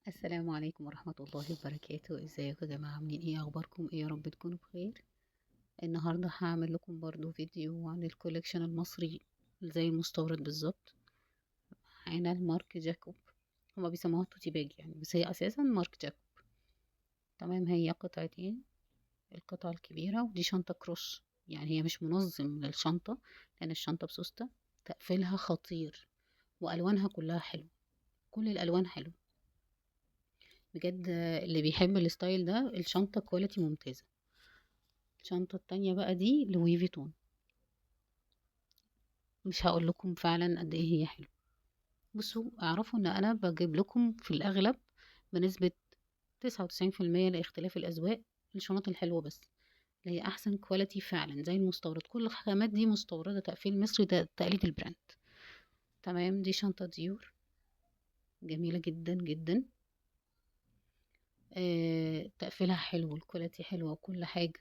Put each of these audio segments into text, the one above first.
السلام عليكم ورحمة الله وبركاته. ازيكم يا جماعة؟ عاملين ايه؟ اخباركم ايه؟ يا رب تكونوا بخير. النهاردة هعمل لكم برضو فيديو عن الكوليكشن المصري زي المستورد بالظبط. معانا المارك جاكوب، هما بيسموها توتي باج يعني، بس هي اساسا مارك جاكوب. تمام، هي قطعتين، القطعة الكبيرة ودي شنطة كروس. يعني هي مش منظم للشنطة، لان الشنطة بسوستة. تقفيلها خطير والوانها كلها حلوة، كل الالوان حلوة بجد. اللي بيحب الستايل ده الشنطة كواليتي ممتازة. الشنطة التانية بقى دي لوي فيتون، مش هقول لكم فعلا قد ايه هي حلوة. بصوا اعرفوا ان انا بجيب لكم في الاغلب بنسبة 99% لاختلاف الاذواق الشنط الحلوة بس، اللي هي احسن كواليتي فعلا زي المستورد. كل الخامات دي مستوردة، تقفيل مصري، ده تقليد البراند. تمام، دي شنطة ديور جميلة جدا جدا. تقفيلها حلو، الكواليتي حلوة وكل حاجة.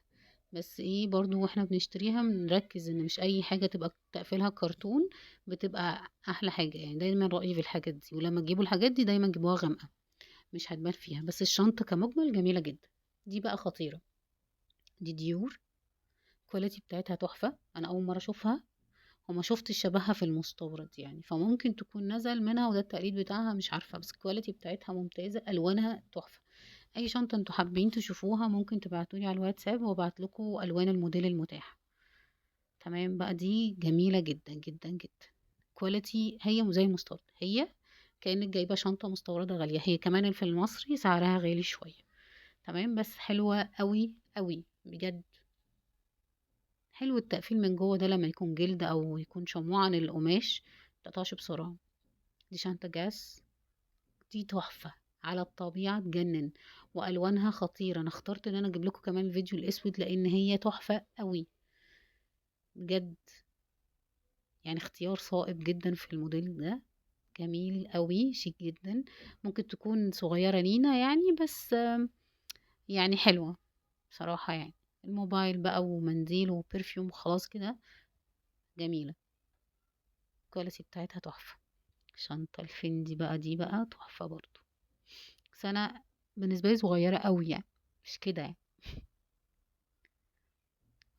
بس ايه، برضو واحنا بنشتريها بنركز ان مش اي حاجة تبقى تقفيلها كرتون بتبقى احلى حاجة. يعني دايما رأيي في الحاجات دي، ولما تجيبوا الحاجات دي دايما جيبوها غامقة، مش هتبان فيها. بس الشنطة كمجمل جميلة جدا. دي بقى خطيرة، دي ديور، الكواليتي بتاعتها تحفة. انا اول مرة اشوفها وما شفتش شبهها في المستورد يعني، فممكن تكون نزل منها وده التقليد بتاعها، مش عارفة. بس الكواليتي بتاعتها ممتازة، الوانها تحفة. اي شنطة انتوا حابين تشوفوها ممكن تبعتولي على الواتساب وابعت لكم الوان الموديل المتاح. تمام بقى، دي جميلة جدا جدا جدا. كواليتي هي زي المستورد، هي كأنك جايبة شنطة مستوردة غالية. هي كمان في المصري سعرها غالي شوية. تمام، بس حلوة قوي قوي بجد. حلو التقفيل من جوه ده، لما يكون جلد او يكون شموع عن القماش متقطعش بسرعة. دي شنطة جاس، دي تحفة على الطبيعة تجنن، والوانها خطيرة. انا اخترت ان انا اجيب لكم كمان الفيديو الاسود لان هي تحفة قوي بجد. يعني اختيار صائب جدا في الموديل ده، جميل قوي، شيك جدا. ممكن تكون صغيرة لينا يعني، بس يعني حلوة بصراحة يعني. الموبايل بقى ومنديل وبرفيوم خلاص كده، جميلة. الكواليتي بتاعتها تحفة. الشنطة الفندي بقى دي بقى تحفة برضو، بس انا بالنسبة لي صغيرة قوي يعني، مش كده يعني.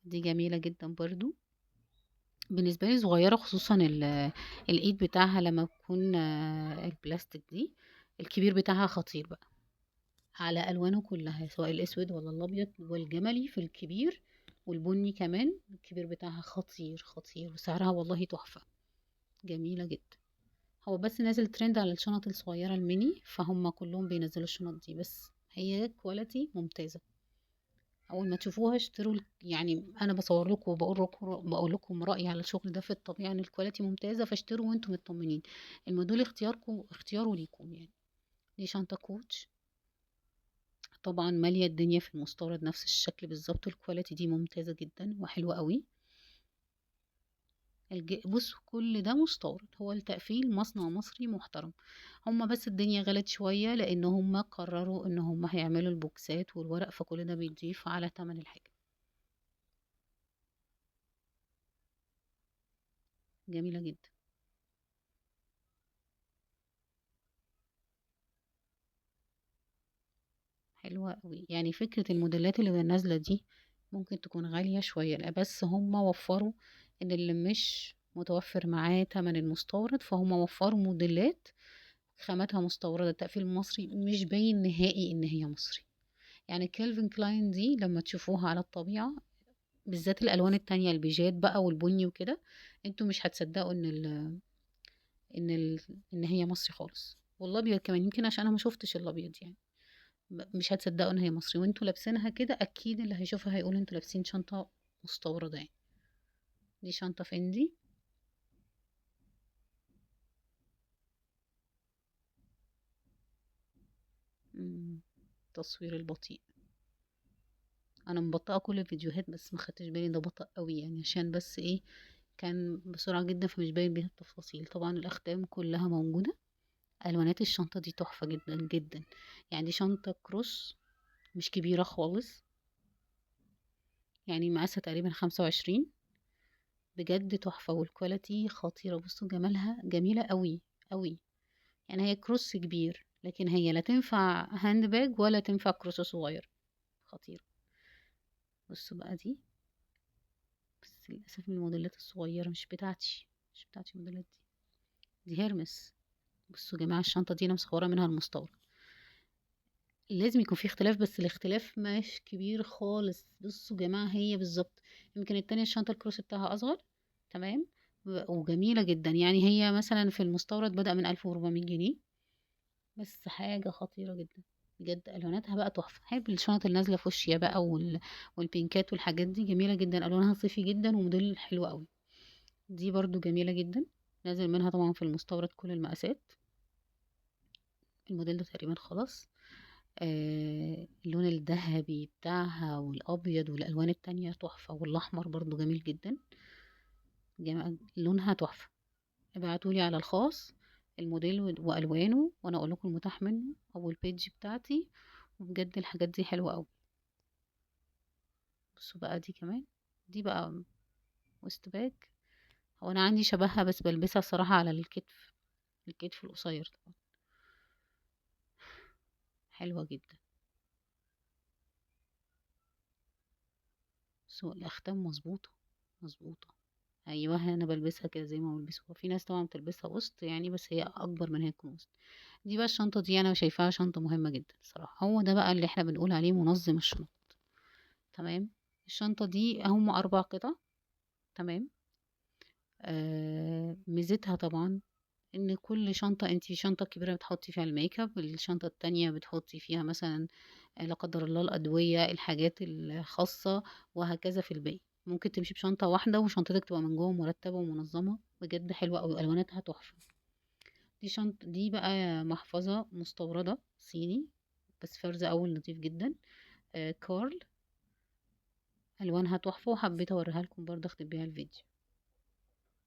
دي جميلة جدا برضو بالنسبة لي، صغيرة خصوصا الايد بتاعها لما تكون البلاستيك دي. الكبير بتاعها خطير بقى على الوانه كلها، سواء الاسود ولا الابيض والجملي في الكبير، والبني كمان. الكبير بتاعها خطير خطير، وسعرها والله تحفة، جميلة جدا. هو بس نازل ترند على الشنط الصغيرة الميني، فهم كلهم بينزلوا الشنط دي، بس هي كواليتي ممتازة. اول ما تشوفوها اشتروا يعني انا بصور لكم وبقول لكم رايي على الشغل ده في الطبيعه ان الكواليتي ممتازه، فاشتروا وانتم مطمنين. الموديل اختياركم، اختياره ليكم يعني. دي شنطه كوتش، طبعا ماليه الدنيا في المستورد نفس الشكل بالظبط. الكواليتي دي ممتازه جدا وحلوه قوي. بصوا كل ده مستورد، هو التقفيل مصنع مصري محترم. هما بس الدنيا غلت شويه لان هما قرروا ان هما هيعملوا البوكسات والورق، فكل ده بيضيف على ثمن الحاجه. جميله جدا، حلوة قوي. يعني فكرة الموديلات اللي نازلة دي ممكن تكون غالية شوية، لا بس هم وفروا ان اللي مش متوفر معاه تمن المستورد، فهم وفروا موديلات خاماتها مستوردة، تقفيل مصري، مش باين نهائي ان هي مصري. يعني كيلفين كلاين دي لما تشوفوها على الطبيعة، بالذات الالوان التانية البيجات بقى والبني وكده، انتوا مش هتصدقوا ان ال... ان هي مصري خالص. والابيض كمان، يمكن عشان انا ما شفتش الابيض يعني. مش هتصدقوا ان هي مصري، وانتوا لابسينها كده اكيد اللي هيشوفها هيقول انتوا لابسين شنطة مستوردة يعني. دي شنطة فندي. مم، تصوير البطيء. انا مبطئة كل الفيديوهات بس ما خدتش بالي ده بطأ قوي يعني، عشان بس ايه، كان بسرعة جدا فمش باين بيها التفاصيل. طبعا الاختام كلها موجودة. الوانات الشنطة دي تحفة جدا جدا. يعني دي شنطة كروس، مش كبيرة خالص، يعني مقاسها تقريبا 25. بجد تحفة والكواليتي خطيرة. بصوا جمالها، جميلة قوي قوي. يعني هي كروس كبير لكن هي لا تنفع هاند باج ولا تنفع كروسة صغير. خطيرة. بصوا بقى دي، بس للأسف من الموديلات الصغيرة مش بتاعتي الموديلات دي هيرمس. بصوا يا جماعة الشنطة دي أنا مصورة منها المستورد. لازم يكون في اختلاف، بس الاختلاف مش كبير خالص. بصوا يا جماعة هي بالظبط. يمكن التانية الشنطة الكروس بتاعها أصغر. تمام. وجميلة جدا، يعني هي مثلا في المستورد بدأ من 1400 جنيه. بس حاجة خطيرة جدا بجد. ألواناتها بقى تحفة. بحب الشنط اللي نازلة فوشيا بقى والبينكات والحاجات دي جميلة جدا. ألوانها صيفي جدا وموديل حلو قوي. دي برضو جميلة جدا. نازل منها طبعا في المستورد كل المقاسات. الموديل ده تقريبا خلاص. اللون الذهبي بتاعها والأبيض والألوان التانية تحفة، والأحمر برضو جميل جدا. لونها تحفة. ابعتولي على الخاص الموديل وألوانه، وأنا أقول لكم المتاح منه أو البيج بتاعتي. وبجد الحاجات دي حلوة أوي. بصوا بقى دي كمان. دي بقى وسط باج. هو أنا عندي شبهها بس بلبسها الصراحة على الكتف. الكتف القصير طبعا. حلوة جدا. بصوا الأختام مظبوطة. مظبوطة. ايوه انا بلبسها كده زي ما بلبسها. في ناس طبعا بتلبسها وسط يعني، بس هي اكبر من هي تكون وسط. دي بقى الشنطه دي انا شايفاها شنطه مهمه جدا الصراحه. هو ده بقى اللي احنا بنقول عليه منظم الشنط. تمام. الشنطه دي هم 4 قطع. تمام. ميزتها طبعا ان كل شنطه، انت في شنطه كبيره بتحطي فيها الميك اب، الشنطه التانية بتحطي فيها مثلا لا قدر الله الادويه، الحاجات الخاصه، وهكذا. في الباقي ممكن تمشي بشنطه واحده وشنطتك تبقى من جوه مرتبه ومنظمه بجد حلوه قوي. الواناتها تحفه. دي بقى محفظه مستورده صيني، بس فرز اول نظيف جدا. كارل. الوانها تحفه، وحبيت اوريها لكم برضه اختم بيها الفيديو.